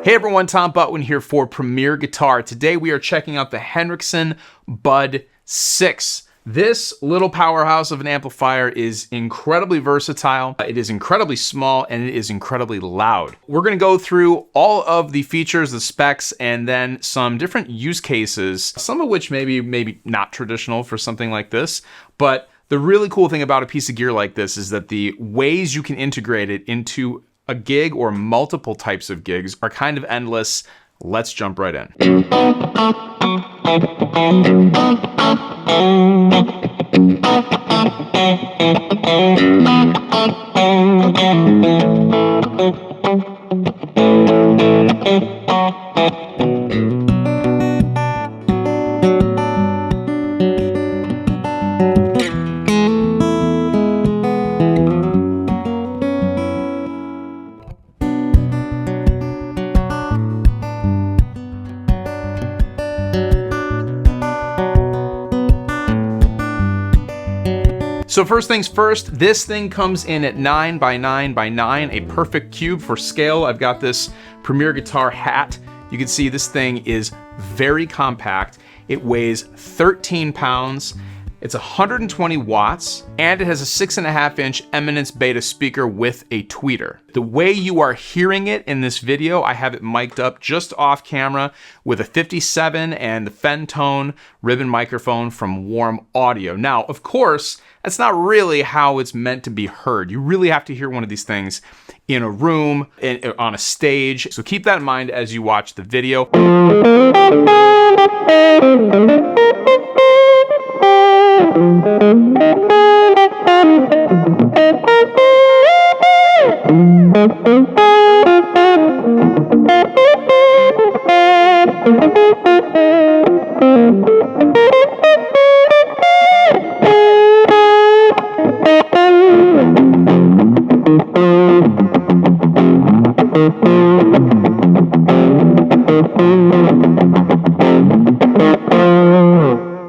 Hey everyone, Tom Butwin here for Premier Guitar. Today we are checking out the Henriksen Bud SIX. This little powerhouse of an amplifier is incredibly versatile, it is incredibly small, and it is incredibly loud. We're gonna go through all of the features, the specs, and then some different use cases, some of which maybe not traditional for something like this, but the really cool thing about a piece of gear like this is that the ways you can integrate it into a gig or multiple types of gigs are kind of endless. Let's jump right in. So first things first, this thing comes in at 9 by 9 by 9, a perfect cube for scale. I've got this Premier Guitar hat. You can see this thing is very compact. It weighs 13 pounds. It's 120 watts, and it has a 6.5-inch Eminence Beta speaker with a tweeter. The way you are hearing it in this video, I have it mic'd up just off camera with a 57 and the Fentone ribbon microphone from Warm Audio. Now, of course, that's not really how it's meant to be heard. You really have to hear one of these things in a room, on a stage. So keep that in mind as you watch the video.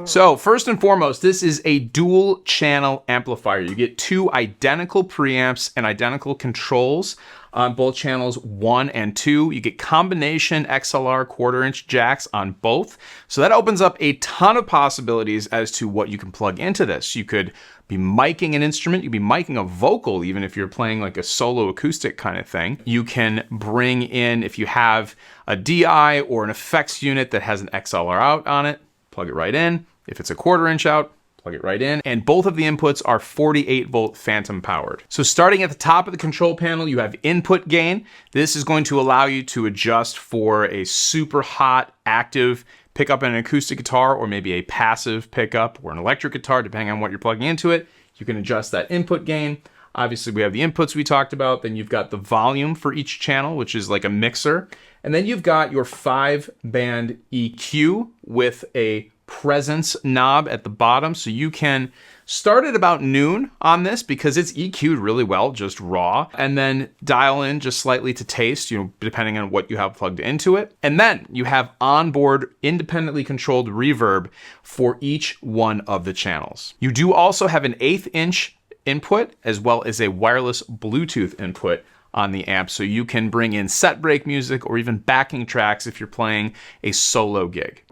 So first and foremost, this is a dual channel amplifier. You get two identical preamps and identical controls on both channels 1 and 2. You get combination XLR 1/4-inch jacks on both. So that opens up a ton of possibilities as to what you can plug into this. You could be miking an instrument, you'd be miking a vocal, even if you're playing like a solo acoustic kind of thing. You can bring in, if you have a DI or an effects unit that has an XLR out on it, plug it right in. If it's a 1/4-inch out, plug it right in. And both of the inputs are 48-volt phantom powered. So starting at the top of the control panel, you have input gain. This is going to allow you to adjust for a super hot, active pickup in an acoustic guitar, or maybe a passive pickup or an electric guitar, depending on what you're plugging into it. You can adjust that input gain. Obviously, we have the inputs we talked about. Then you've got the volume for each channel, which is like a mixer. And then you've got your 5-band EQ with a presence knob at the bottom, so you can start at about noon on this because it's EQ'd really well, just raw, and then dial in just slightly to taste, depending on what you have plugged into it. And then you have onboard independently controlled reverb for each one of the channels. You do also have an 1/8-inch input as well as a wireless Bluetooth input on the amp, so you can bring in set break music or even backing tracks if you're playing a solo gig.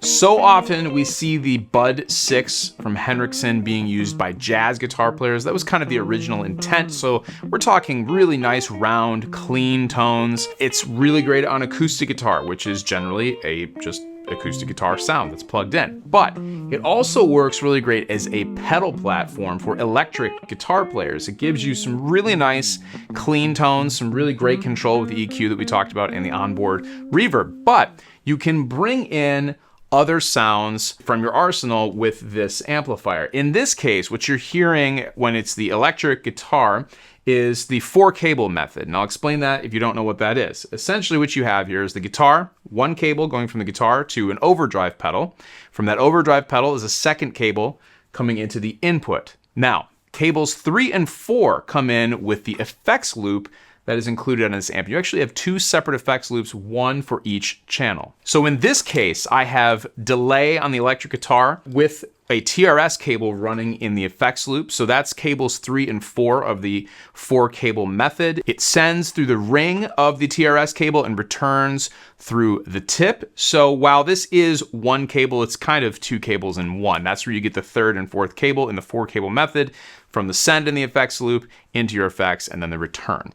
So often we see the Bud SIX from Henriksen being used by jazz guitar players. That was kind of the original intent. So we're talking really nice, round, clean tones. It's really great on acoustic guitar, which is generally a just acoustic guitar sound that's plugged in. But it also works really great as a pedal platform for electric guitar players. It gives you some really nice clean tones, some really great control with the EQ that we talked about and the onboard reverb. But you can bring in other sounds from your arsenal with this amplifier. In this case, what you're hearing when it's the electric guitar is the 4-cable method. And I'll explain that if you don't know what that is. Essentially what you have here is the guitar, one cable going from the guitar to an overdrive pedal. From that overdrive pedal is a second cable coming into the input. Now, cables 3 and 4 come in with the effects loop that is included on this amp. You actually have two separate effects loops, one for each channel. So in this case, I have delay on the electric guitar with a TRS cable running in the effects loop. So that's cables 3 and 4 of the 4-cable method. It sends through the ring of the TRS cable and returns through the tip. So while this is one cable, it's kind of two cables in one. That's where you get the 3rd and 4th cable in the 4-cable method, from the send in the effects loop into your effects, and then the return.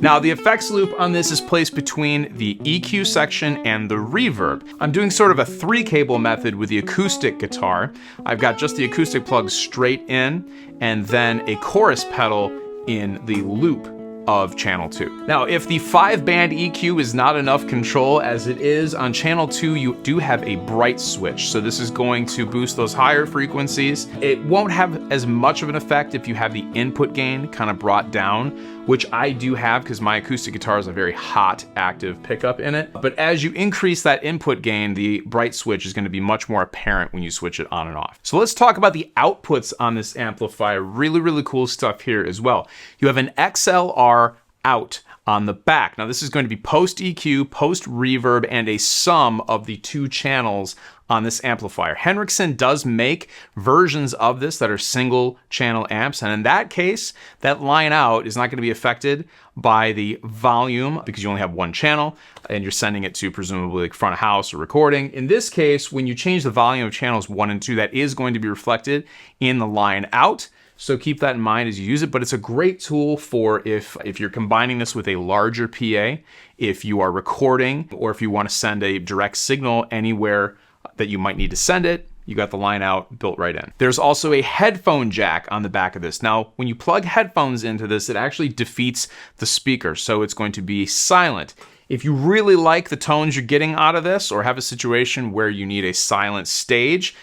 Now the effects loop on this is placed between the EQ section and the reverb. I'm doing sort of a 3-cable method with the acoustic guitar. I've got just the acoustic plug straight in, and then a chorus pedal in the loop of channel 2. Now, if the 5-band EQ is not enough control as it is on channel 2, you do have a bright switch. So this is going to boost those higher frequencies. It won't have as much of an effect if you have the input gain kind of brought down, which I do have because my acoustic guitar has a very hot active pickup in it. But as you increase that input gain, the bright switch is going to be much more apparent when you switch it on and off. So let's talk about the outputs on this amplifier. Really, really cool stuff here as well. You have an XLR out on the back. Now this is going to be post EQ, post reverb, and a sum of the 2 channels on this amplifier. Henriksen does make versions of this that are single channel amps, and in that case, that line out is not going to be affected by the volume because you only have one channel and you're sending it to presumably like front of house or recording. In this case, when you change the volume of channels 1 and 2, that is going to be reflected in the line out. So keep that in mind as you use it, but it's a great tool for if you're combining this with a larger PA, if you are recording, or if you want to send a direct signal anywhere that you might need to send it. You got the line out built right in. There's also a headphone jack on the back of this. Now, when you plug headphones into this, it actually defeats the speaker, so it's going to be silent. If you really like the tones you're getting out of this, or have a situation where you need a silent stage,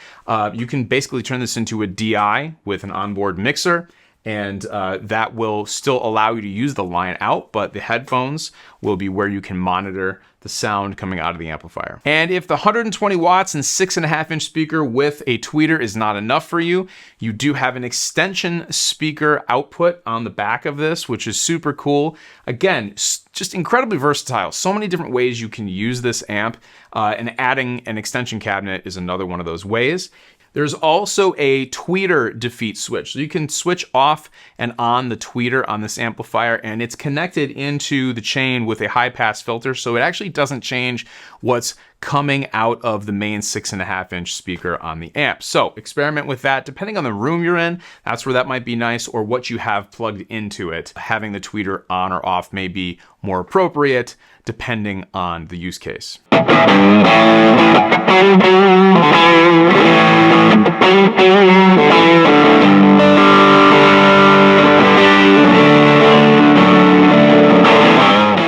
you can basically turn this into a DI with an onboard mixer, and that will still allow you to use the line out, but the headphones will be where you can monitor the sound coming out of the amplifier. And if the 120 watts and 6.5-inch speaker with a tweeter is not enough for you, you do have an extension speaker output on the back of this, which is super cool. Again, just incredibly versatile. So many different ways you can use this amp, and adding an extension cabinet is another one of those ways. There's also a tweeter defeat switch. So you can switch off and on the tweeter on this amplifier, and it's connected into the chain with a high pass filter. So it actually doesn't change what's coming out of the main 6.5-inch speaker on the amp. So experiment with that. Depending on the room you're in, that's where that might be nice, or what you have plugged into it. Having the tweeter on or off may be more appropriate depending on the use case.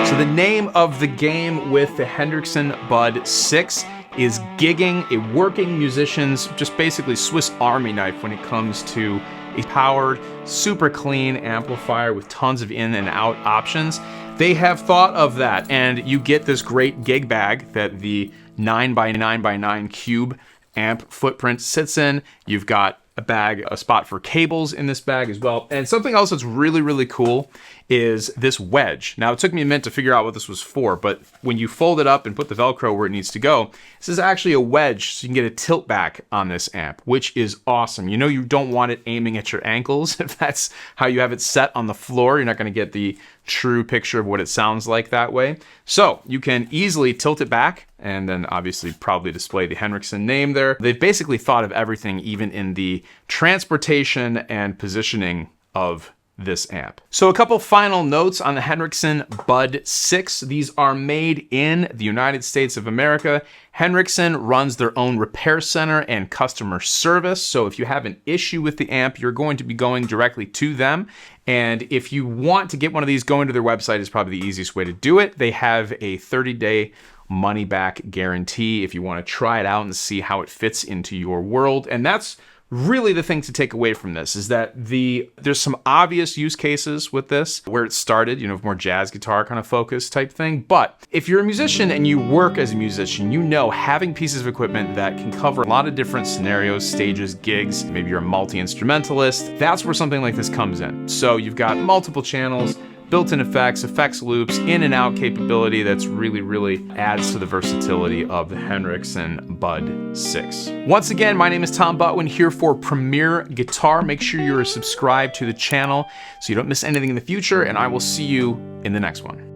So the name of the game with the Henriksen Bud SIX is gigging, a working musician's just basically Swiss Army knife when it comes to a powered, super clean amplifier with tons of in and out options. They have thought of that, and you get this great gig bag that the 9x9x9 cube amp footprint sits in. You've got a spot for cables in this bag as well. And something else that's really, really cool is this wedge. Now, it took me a minute to figure out what this was for, but when you fold it up and put the Velcro where it needs to go, this is actually a wedge, so you can get a tilt back on this amp, which is awesome. You know you don't want it aiming at your ankles. If that's how you have it set on the floor, you're not going to get the true picture of what it sounds like that way. So you can easily tilt it back, and then obviously probably display the Henriksen name there. They've basically thought of everything, even in the transportation and positioning of this amp. So a couple final notes on the Henriksen Bud SIX. These are made in the United States of America. Henriksen runs their own repair center and customer service. So if you have an issue with the amp, you're going to be going directly to them. And if you want to get one of these, going to their website is probably the easiest way to do it. They have a 30-day money-back guarantee if you want to try it out and see how it fits into your world. And that's really the thing to take away from this is that there's some obvious use cases with this where it started, more jazz guitar kind of focus type thing. But if you're a musician and you work as a musician, having pieces of equipment that can cover a lot of different scenarios, stages, gigs, maybe you're a multi-instrumentalist, that's where something like this comes in. So you've got multiple channels, built-in effects, effects loops, in and out capability that's really adds to the versatility of the Henriksen Bud SIX. Once again, my name is Tom Butwin here for Premier Guitar. Make sure you're subscribed to the channel so you don't miss anything in the future, and I will see you in the next one.